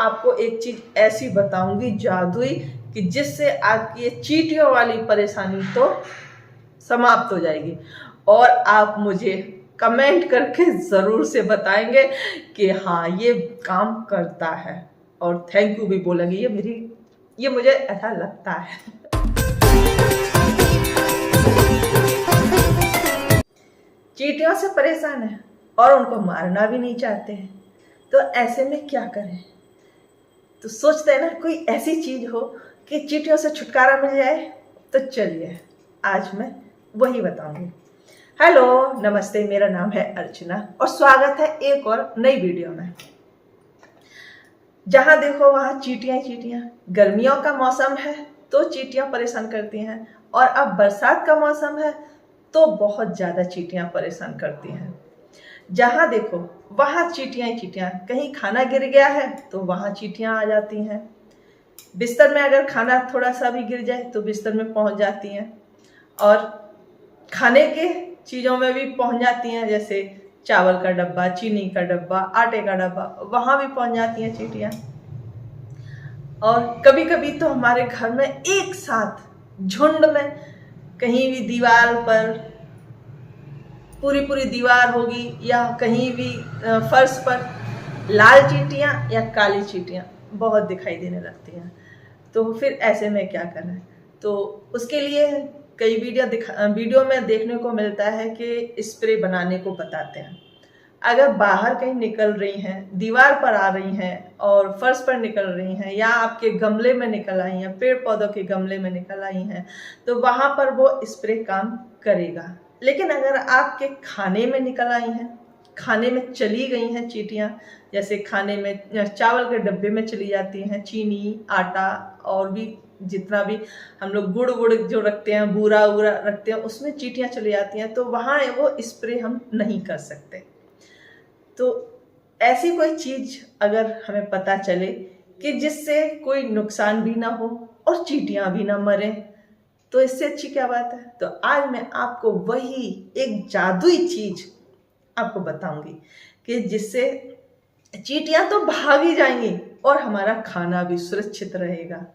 आपको एक चीज ऐसी बताऊंगी जादुई कि जिससे आपकी ये चींटियों वाली परेशानी तो समाप्त हो जाएगी। और आप मुझे कमेंट करके ज़रूर से बताएंगे कि हाँ ये काम करता है, और थैंक यू भी बोलेंगे। ये मुझे ऐसा लगता है। चींटियों से परेशान है और उनको मारना भी नहीं चाहते हैं, तो ऐसे में क्या करें? तो सोचते हैं ना कोई ऐसी चीज हो कि चींटियों से छुटकारा मिल जाए। तो चलिए आज मैं वही बताऊंगी। हेलो नमस्ते, मेरा नाम है अर्चना और स्वागत है एक और नई वीडियो में। जहां देखो वहां चींटियां चींटियां। गर्मियों का मौसम है तो चींटियां परेशान करती हैं, और अब बरसात का मौसम है तो बहुत ज्यादा चींटियां परेशान करती हैं। जहां देखो वहां चींटियां चींटियां। कहीं खाना गिर गया है तो वहां चींटियां आ जाती हैं। बिस्तर में अगर खाना थोड़ा सा भी गिर जाए तो बिस्तर में पहुंच जाती हैं, और खाने के चीज़ों में भी पहुंच जाती हैं, जैसे चावल का डब्बा, चीनी का डब्बा, आटे का डब्बा, वहां भी पहुंच जाती हैं चींटियां। और कभी कभी तो हमारे घर में एक साथ झुंड में कहीं भी दीवार पर, पूरी पूरी दीवार होगी या कहीं भी फर्श पर लाल चींटियां या काली चींटियां बहुत दिखाई देने लगती हैं। तो फिर ऐसे में क्या करना है? तो उसके लिए कई वीडियो में देखने को मिलता है कि स्प्रे बनाने को बताते हैं। अगर बाहर कहीं निकल रही हैं, दीवार पर आ रही हैं और फर्श पर निकल रही हैं, या आपके गमले में निकल आई हैं, पेड़ पौधों के गमले में निकल आई हैं, तो वहां पर वो स्प्रे काम करेगा। लेकिन अगर आपके खाने में निकल आई हैं, खाने में चली गई हैं चींटियां, जैसे खाने में चावल के डब्बे में चली जाती हैं, चीनी, आटा और भी जितना भी हम लोग गुड़ वुड़ जो रखते हैं, बूरा वूरा रखते हैं, उसमें चींटियां चली जाती हैं, तो वहाँ वो स्प्रे हम नहीं कर सकते। तो ऐसी कोई चीज अगर हमें पता चले कि जिससे कोई नुकसान भी ना हो और चींटियां भी ना मरे, तो इससे अच्छी क्या बात है। तो आज मैं आपको वही एक जादुई चीज आपको बताऊंगी कि जिससे चींटियां तो भाग ही जाएंगी और हमारा खाना भी सुरक्षित रहेगा।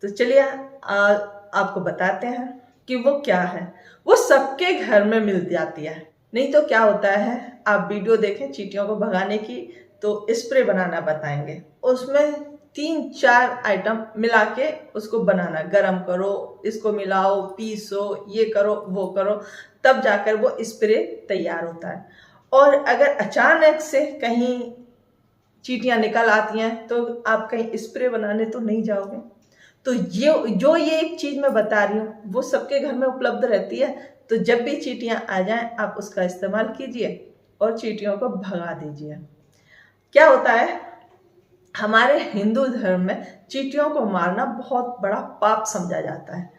तो चलिए आपको बताते हैं कि वो क्या है। वो सबके घर में मिल जाती है। नहीं तो क्या होता है, आप वीडियो देखें चींटियों को भगाने की, तो स्प्रे बनाना बताएंगे। उसमें 3-4 आइटम मिला के उसको बनाना, गरम करो, इसको मिलाओ, पीसो, ये करो वो करो, तब जाकर वो स्प्रे तैयार होता है। और अगर अचानक से कहीं चींटियां निकल आती हैं तो आप कहीं स्प्रे बनाने तो नहीं जाओगे। तो ये एक चीज मैं बता रही हूँ वो सबके घर में उपलब्ध रहती है। तो जब भी चींटियां आ जाएं आप उसका इस्तेमाल कीजिए और चींटियों को भगा दीजिए। क्या होता है, हमारे हिंदू धर्म में चींटियों को मारना बहुत बड़ा पाप समझा जाता है।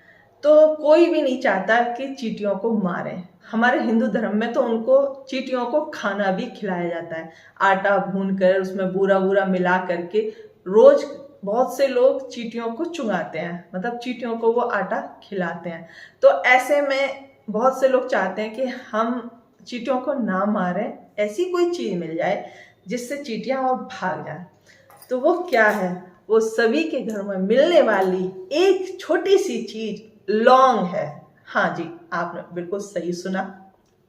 तो कोई भी नहीं चाहता कि चींटियों को मारें। हमारे हिंदू धर्म में तो उनको चींटियों को खाना भी खिलाया जाता है, आटा भून कर उसमें बूरा वूरा मिला करके। रोज बहुत से लोग चींटियों को चुंगाते हैं, मतलब चींटियों को वो आटा खिलाते हैं। तो ऐसे में बहुत से लोग चाहते हैं कि हम चींटियों को ना मारें, ऐसी कोई चीज मिल जाए जिससे चींटियां और भाग जाए। तो वो क्या है, वो सभी के घर में मिलने वाली एक छोटी सी चीज लौंग है। हाँ जी, आपने बिल्कुल सही सुना,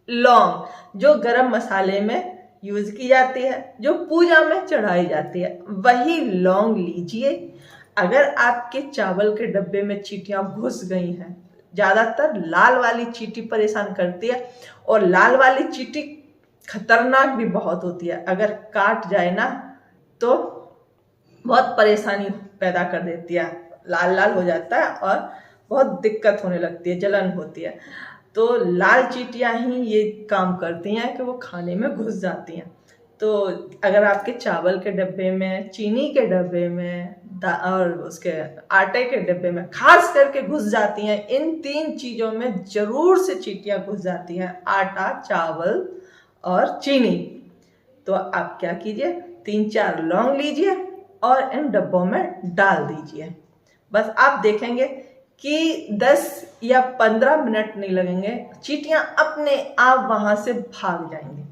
लौंग, जो गरम मसाले में यूज की जाती है, जो पूजा में चढ़ाई जाती है, वही लौंग लीजिए। अगर आपके चावल के डब्बे में चींटियां घुस गई हैं, ज्यादातर लाल वाली चींटी परेशान करती है, और लाल वाली चींटी खतरनाक भी बहुत होती है। अगर काट जाए ना तो बहुत परेशानी पैदा कर देती है, लाल लाल हो जाता है और बहुत दिक्कत होने लगती है, जलन होती है। तो लाल चींटियां ही ये काम करती हैं कि वो खाने में घुस जाती हैं। तो अगर आपके चावल के डब्बे में, चीनी के डब्बे में और उसके आटे के डब्बे में खास करके घुस जाती हैं, इन 3 चीज़ों में जरूर से चींटियां घुस जाती हैं, आटा, चावल और चीनी। तो आप क्या कीजिए, 3-4 लौंग लीजिए और इन डब्बों में डाल दीजिए। बस आप देखेंगे कि 10 या 15 मिनट नहीं लगेंगे, चींटियां अपने आप वहां से भाग जाएंगी।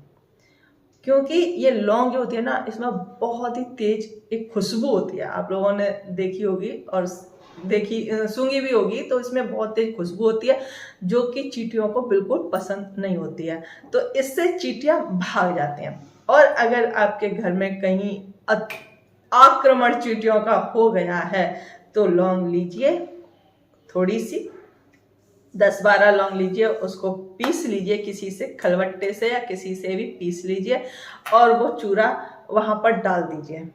क्योंकि ये लौंग जो होती है ना, इसमें बहुत ही तेज एक खुशबू होती है। आप लोगों ने देखी होगी और सूंघी भी होगी, तो इसमें बहुत तेज खुशबू होती है जो कि चींटियों को बिल्कुल पसंद नहीं होती है। तो इससे चींटियां भाग जाती हैं। और अगर आपके घर में कहीं आक्रमण चींटियों का हो गया है तो लौंग लीजिए, थोड़ी सी 10-12 लौंग लीजिए, उसको पीस लीजिए किसी से, खलबट्टे से या किसी से भी पीस लीजिए और वो चूरा वहां पर डाल दीजिए।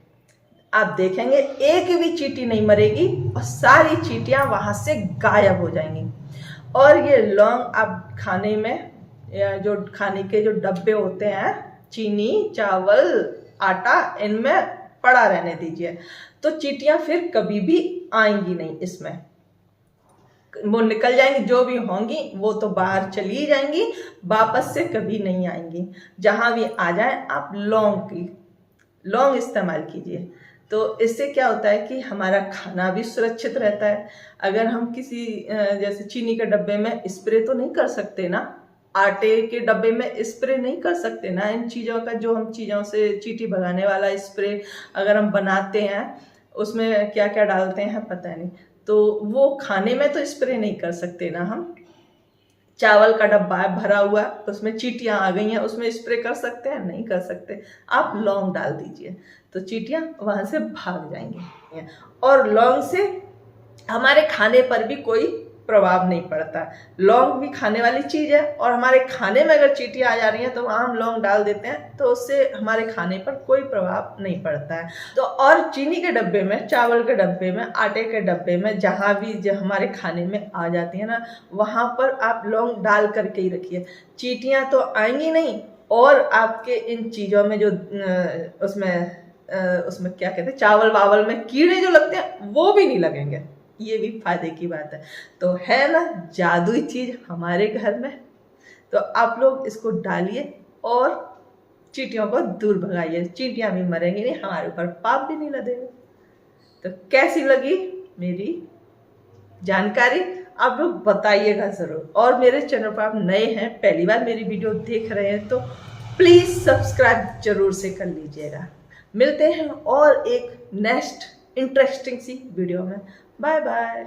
आप देखेंगे एक भी चींटी नहीं मरेगी और सारी चींटियां वहां से गायब हो जाएंगी। और ये लौंग आप खाने में, या जो खाने के जो डब्बे होते हैं, चीनी, चावल, आटा, इनमें पड़ा रहने दीजिए, तो चींटियां फिर कभी भी आएंगी नहीं इसमें। वो निकल जाएंगी, जो भी होंगी वो तो बाहर चली जाएंगी, वापस से कभी नहीं आएंगी। जहां भी आ जाए आप लौंग इस्तेमाल कीजिए। तो इससे क्या होता है कि हमारा खाना भी सुरक्षित रहता है। अगर हम किसी जैसे चीनी के डब्बे में स्प्रे तो नहीं कर सकते ना, आटे के डब्बे में स्प्रे नहीं कर सकते ना, इन चीज़ों का, जो हम चीज़ों से चींटी भगाने वाला स्प्रे अगर हम बनाते हैं, उसमें क्या क्या डालते हैं पता नहीं, तो वो खाने में तो स्प्रे नहीं कर सकते ना हम। चावल का डब्बा भरा हुआ, उसमें चींटियां आ गई हैं, उसमें स्प्रे कर सकते हैं? नहीं कर सकते। आप लौंग डाल दीजिए तो चींटियां वहां से भाग जाएंगी। और लौंग से हमारे खाने पर भी कोई प्रभाव नहीं पड़ता। लौंग भी खाने वाली चीज है, और हमारे खाने में अगर चींटियां आ जा रही हैं तो हम लौंग डाल देते हैं, तो उससे हमारे खाने पर कोई प्रभाव नहीं पड़ता है। तो और चीनी के डब्बे में, चावल के डब्बे में, आटे के डब्बे में, जहाँ भी जो हमारे खाने में आ जाती है ना, वहाँ पर आप लौंग डाल करके ही रखिए। चींटियां तो आएंगी नहीं, और आपके इन चीज़ों में जो उसमें क्या कहते हैं, चावल वावल में कीड़े जो लगते हैं वो भी नहीं लगेंगे। ये भी फायदे की बात है। तो है ना जादुई चीज हमारे घर में, तो आप लोग इसको डालिए और चींटियों को दूर भगाइए। चींटियां भी मरेंगी नहीं, हमारे ऊपर पाप भी नहीं लगेगा। तो कैसी लगी मेरी जानकारी आप लोग बताइएगा जरूर। और मेरे चैनल पर आप नए हैं, पहली बार मेरी वीडियो देख रहे हैं, तो प्लीज सब्सक्राइब जरूर से कर लीजिएगा। मिलते हैं और एक नेक्स्ट इंटरेस्टिंग सी वीडियो में। Bye bye.